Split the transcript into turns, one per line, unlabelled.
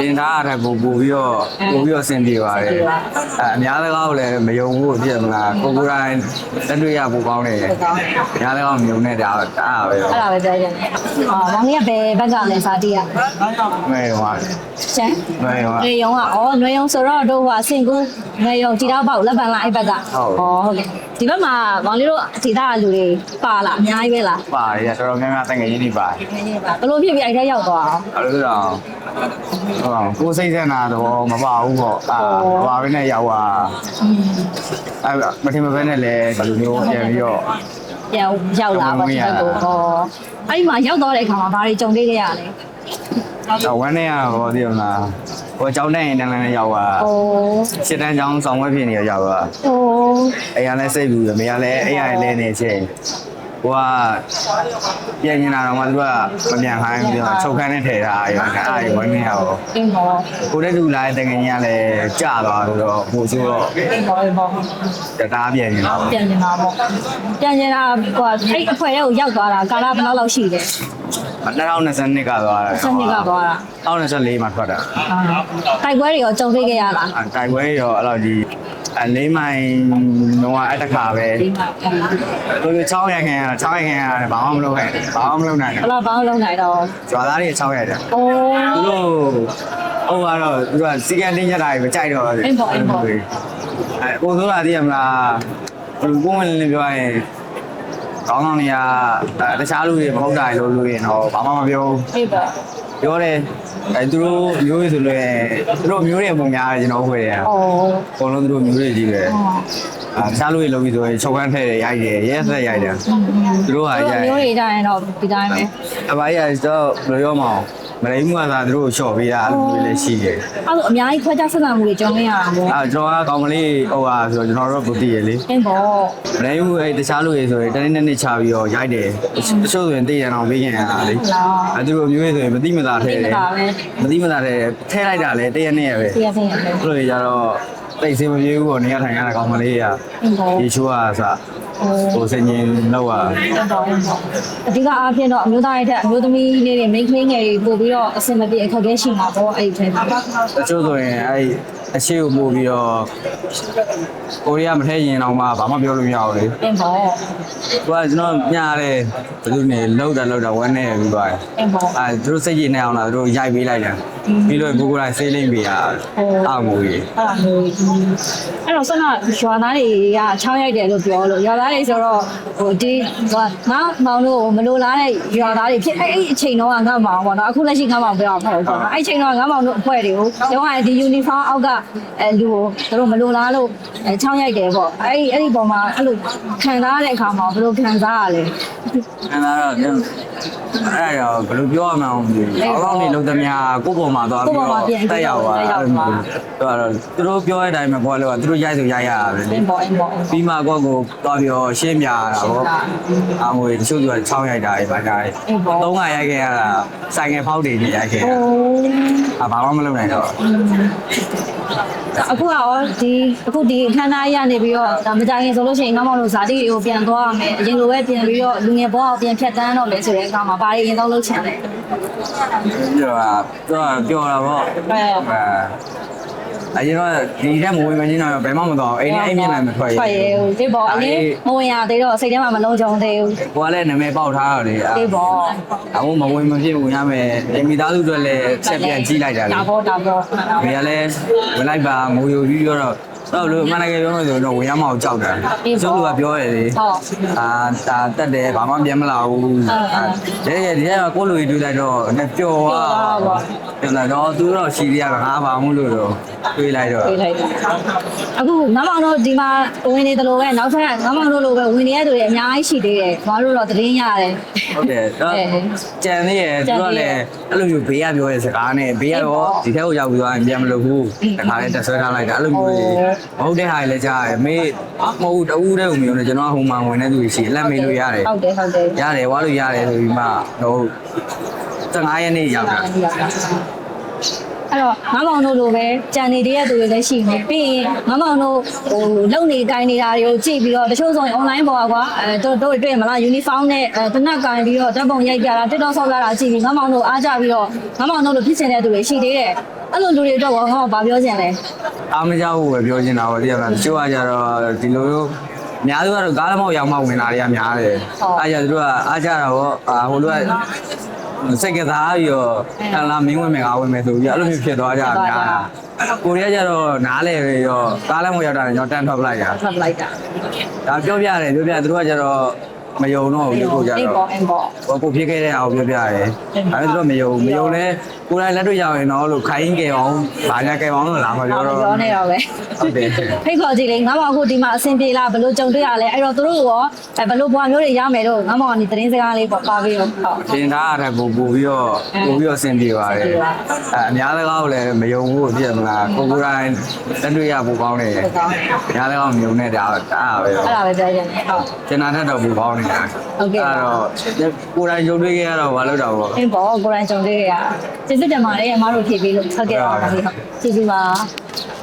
တင်ထားတဲ့ပို့ပြီးတော့ဆင်ပြေပါတယ်အများတကားကိုလည်းမယုံဘူးပြည့်မလားကိုတိုင်းတက်တွေ့ရပို့ကောင်းတယ်အများတကားမယုံနေတာပဲ
အဲ့ဒါပဲပြောချင်တယ်မောင်လေးကဘယ်ဘက်ကလဲစာတီးရ
မဲရော
ရှမ်းနေရုံနေရုံဆိုတော့တို့ဟာစင်ကူနေရုံတီတော့ပေါ့လက်ပံလားအဲ့ဘက်ကဟုတ်ကဲ့ဒီဘက်မှာမောင်လေးတို့တီတာလူတွေပါလားအများကြီးပဲလား
ပါတယ်တော်တော်များများတကယ်ရင်းနေပါတယ်
ဘလို့ဖြစ်ပြီးအဲ့ထဲရောက်သွား
အောင်အဲ့လိုကိုစိတ်ဆန္ဒတော့မပါဘူးပေါ့ဘာပဲနဲ့ရောက်သွားအဲ့မထင်မပဲနဲ့လည်းဘယ်လိုမျိုးပြန်ပြီးတော့
ရောက်လာပါဒီဘက်ကိုအဲ့ဒီမှာရောက်သွားတဲ့အခါမှာဘာတွေကြုံတွေ့ခဲ့ရလဲ
ဝမ်းနဲ့ရတော့ဒီမှာဟိုအကြောင်းနဲ့တန်းနဲ့ရောက်သွားရှစ်တန်းကျောင်းဆောင်ဝဲဖြစ်နေရောက်သွားအဲ့ရလဲစိတ်ဘူးမရလဲအဲ့ရလဲနေချင်းဟိုကပြန်နေတာတော့မှသူကမပြန်ခိုင်းပြီးတော့ချုပ်ခန်းနဲ့ထည့်ထားရောအဲ့ဝမ်းနဲ့ရောကိုတဲ့သူလာတဲ့တကယ်ကြီးကလည်းကြာသွားဆိုတော့ဟိုဆိုတော့တားပြန်နေတာ
ပေါ့ပြန်နေတာဟိုအဲ့အဖွဲရဲ့ကိုရောက်သွားတာကာလဘယ်လောက်ရှိလဲ
2022ကသွားတာ
2022ကသွားတာ
2024မှာထွက်တာ
တိုက်ပွဲတွေရောကြုံတွေ့ခဲ့ရလား
တိုက်ပွဲရောအဲ့လိုဒီ4မိုင်တော့အဲ့တခါပဲတို့6ရက်ခင်ရတယ်ဘာမှမလုပ်ခဲ့ဘာမှမလုပ်နိုင်ဘူး
ဘာမှမလုပ်နိုင်တော့
ကျွာသားတွေ6ရက်တယ်သူတို့ဟိုကတော့သူကစီကန်တင်းရက်တာကြီးမကြိုက်တော့ဘူး
အိမ်ပေါ့
ဟိုဆိုတာသိရမလားဘယ်လိုပုံမှန်လေးပြောရင်ကောင်းတွေကတခြားလူတွေမဟုတ်တာလို့လို့ရင်တော့ဘာမှမပြော
အေးပါ
ပြောတယ်သူတို့မျိုးတွေဆိုလဲသူတို့မျိုးတွေပုံများတယ်ကျွန်တော်ဝယ်တယ်အကုန်လုံးသူတို့မျိုးတွေကြီးပဲစားလို့ရလို့ပြီးဆိုရင်ချုပ်ခန်းထဲရိုက်တယ်ရဲဆက်ရိုက်တယ်သူတို့ဟာရိုက်
မျိုးတွေကြရင်တော့ဒီတိုင်းပဲ
အပိုင်းရတော့ဘယ်လိုရောမအောင်မလိမ့်မှုကသာသူတို့ကိုလျှော့ပေးတာအဲ့လိုလည်းရှိတယ်
အဲ့လိုအများကြီးခွဲခြားဆက်ဆံမှုတွေကြုံနေရတာပေါ့
ကျွန်တော်ကကောင်မလေးဟိုဟာဆိုတော့ကျွန်တော်တို့ကိုသိရလေ
အင်းပေါ့
မလိမ့်မှုအဲ့တခြားလူတွေဆိုရင်တနေ့နေ့ချပြီးတော့ရိုက်တယ်တချို့ဆိုရင်သိရအောင်ပေးခင်ရတာလေအဲ့သူတို့မျိုးတွေဆိုရင်မသိမသာထဲတယ်မသိမသာထဲထဲလိုက်တာလေတရက်နေ့ရပဲ
တရက်နေ့ရပဲ
အဲ့လိုကြတော့တိတ်စင်မပြေဘူးပေါ့နေရာထိုင်ရတာကောင်မလေးကရေချိုးอ่ะအစဟိုစင်ရင်လောက်
အဓိကအားဖြင့်တော့အမျိုးသားရဲ့အမျိုးသမီးလေးတွေ main ကလေးငယ်တွေပို့ပြီးတော့အဆင်မပြေအခက်အခဲရှိမှာပေါ့အဲ့ဒီထဲမှာ
တချို့ဆိုရင်အဲ့အရှိကိုပို့ပြီးတော့ကိုရီးယားမထဲရင်တော့မှဘာမှပြောလို့မရဘူးလေ
အင်းပေါ့
သူကကျွန်တော်ညရတယ်ဘယ်သူနေလောက်တာဝမ်းနေပြီးသွားတယ်
အင်းပေါ့
သူတို့စိတ်ကြည်နေအောင်လားသူတို့ရိုက်ပေးလိုက်တယ်ပြီးလို့ကိုတိုင်းဆေးလိမ့်ပေးတာအမှုကြီး
အဲ့တော့ဆန္ဒရွာသားတွေကချောင်းရိုက်တယ်လို့ပြောလို့ရွာသားတွေဆိုတော့ဟိုဒီငါမောင်တို့မလိုလားတဲ့ရွာသားတွေဖြစ်အဲ့အချိန်တော့ငါမောင်ပေါ့နော်အခုလက်ရှိငါမောင်ပြောအောင်ပေါ့အဲ့အချိန်တော့ငါမောင်တို့အဖွဲ့တွေကိုကျောင်းကဒီ uniform အောက်ကလူကိုတို့မလိုလားလို့ချောင်းရိုက်တယ်ပေါ့အဲ့ဒီပုံမှာအဲ့လိုခံစားရတဲ့အခါမှာဘယ်လိုခံစားရလဲ
ခံစားတော့အဲ့တော့ဘယ်လိုပြောရမလဲအောင်ဒီအောက်နေလုံးသမျှကိုယ့်ပုံမှာသွားပြီးတော့တက်ရောက်သွားသူတို့ပြောတဲ့အတိုင်းပဲဘောလို့သူတို့ရိုက်ဆိုရိုက်ရတာပဲလေပြီးမှကိုယ့်ကိုသွားပြီးတော့ရှင်းပြရတာပေါ့အမွေတချို့က6ရိုက်တာပဲဗာကြတယ်3ကရိုက်ခဲ့ရတာဆိုင်ငယ်ဖောက်တွေကြီးရိုက်ခဲ့တာဘာမှမလုပ်နိုင်တော့
အခုဒီအခမ်းအနားရနေပြီးတော့ဒါမကြခင်ဆိုလို့ရှိရင်ငေါမောင်တို့ဇာတိကိုပြန်သွားရမယ်အရင်လိုပဲပြန်ပြီးတော့လူငယ်ဘဝကိုပြန်ဖြတ်တန်းတော့မယ်ဆိုတဲ့အခါမှာဘာတွေအရင်ဆုံးလုပ်ချင်လဲ
ပြောတာပေါ့အရင်တော့ဒီတက်မဝင်မချင်းတော့ဘယ်မှမတော့အိမ်နဲ့အိမ်မြင်နိုင်မထွက်
ရဘူးဒီပေါ်အရင်မဝင်ရသေးတော့စိတ်ထဲမှာမလုံးချုံသေးဘူး
ကိုကလည်းနာမည်ပေါက်ထားရတယ်
ဒီပေါ်
အခုမဝင်မဖြစ်ဝင်ရမယ်အိမ်မိသားစုတွေလည်းချက်ပြန်ကြီးလိုက်တာလေ
ဒါပေါ့
ဒီကလည်းဝင်လိုက်ပါငိုယူပြီးတော့လို့မနက်ကပြောမယ်ဆိုတော့ဝင်ရမအောင်ကြောက်တာကျုပ်ကပြောရတယ်လေဒါတက်တယ်ဘာမှပြန်မလာဘူးဒီကကိုလူတွေတွေ့လိုက်တော့ပျော်သွားပြန်လာတော့သူတော့ရှီရီကငါဘာမှမလို့တော့တွေးလိုက်တော့
အခုငါမောင်တို့ဒီမှာဝင်နေတယ်လို့ပဲနောက်ထပ်ငါမောင်တို့လိုပဲဝင်နေရသူတွေအများကြီးရှိသေးတယ်ငါတို့တော့သတင်းရတယ်
ဟုတ်တယ်တော့ကြံနေရသူကလည်းအဲ့လိုမျိုးဘေးကပြောတဲ့စကားနဲ့ဘေးကတော့ဒီထက်ကိုရောက်ပြီးသွားရင်ပြန်မလုပ်ဘူးတခါလေးတက်ဆွဲထားလိုက်တာအဲ့လိုမျိုးကြီးမဟုတ်တဲ့ဟာလည်းကြားရတယ်မေးမဟုတ်တူးတဲ့ဥမျိုးနဲ့ကျွန်တော်ဟိုမှာဝင်နေသူရှိလက်မေးလို့ရတယ်
ဟုတ်တယ်
ရတယ်ဝါလို့ရတယ်ဆိုပြီးမှဟို15ရက်နေ့ရောက်တာ
အဲ့တော့ငါမောင်တို့လိုပဲကြံနေတဲ့သူတွေလည်းရှိနေပြီးရင်ငါမောင်တို့ဟိုလုံနေကိုင်းနေတာတွေကိုကြည့်ပြီးတော့တချို့ဆိုရင် online ပေါ်ကွာတို့တွေ့မလား uniform နဲ့တနက်ကိုင်းပြီးတော့ဓာတ်ပုံရိုက်ပြတာ TikTok ဆောက်လာတာကြည့်ပြီးငါမောင်တို့အားကြပြီးတော့ငါမောင်တို့လိုဖြစ်နေတဲ့သူတွေရှိသေးတယ် အဲ့လိုလူတွေတော့ငါ့ဘာပြောချင်လဲ
အားမကြောက်ဘူးပဲပြောချင်တာပေါ့ဒီကတချို့ကကြတော့ဒီလိုမျိုးအများစုကတော့ကားလမောက်ရောက်မှဝင်လာတွေကများတယ်အားကြသူတို့ကအားကြတာပေါ့ဟိုလူကစိတ်ကစားပြီးတော့အလားမင်းဝင်မယ်ငါဝင်မယ်ဆိုပြီးအဲ့လိုမျိုးဖြစ်သွားကြတာများကိုရီးယားကြတော့နားလေပြီးတော့ကားလမောက်ရောက်တာလည်းကျွန်တော်တန်းထွက်ပလိုက်တာ
ထွက်လိုက်တာ
ဒါပြောပြတယ်သူတို့ကကြတော့မယုံတော့ဘူးကိုကြတော့
အိမ်ပေါ့
ဟိုကိုဖြစ်ခဲ့တဲ့အောင်ပြောပြရတယ်ဒါပေမဲ့သူတို့မယုံလဲကိုယ်တိုင်လက်တွေ့ရရင်တော့လို့ခိုင်းကြအောင်ဗာညာကြအောင်လို့လာမပြောတော့
ပြောနေတော့ပဲ
ဟုတ်တယ်
ဖိတ်ခေါ်ကြည့်လေငါမအခုဒီမှာအဆင်ပြေလားဘယ်လိုကြုံတွေ့ရလဲအဲ့တော့သူတို့ရောဘယ်လိုဘွားမျိုးတွေရမယ်လို့ငါမကနေသတင်းစကားလေးပေါ့ပါပြီးတော့ဟုတ်
ထင်တာတဲ့ပို့ပြီးတော့အဆင်ပြေပါတယ်အများတကားကိုလည်းမယုံဘူးပြည့်မလားကိုယ်တိုင်လက်တွေ့ရပို့ကောင်းတယ်အများတကားမယုံနဲ့ဒါပဲ
အဲ့ဒါပဲပြောချင်တယ်ဟုတ်
ကျန်တာထက်တော့ပို့ကောင်းနေတာ
ဟုတ်ကဲ့
အဲ့တော့ကိုယ်တိုင်ယုံတွေ့ခဲ့ရတော့မလုပ်တော့ဘူး
အင်းပေါ့ကိုယ်တိုင်ကြုံတွေ့ရကျေးဇူးတင်ပါတယ်အမားတို့ဖြည့်ပေးလို့ဟုတ်ကဲ့ပါဟုတ်ကျေးဇူးပါ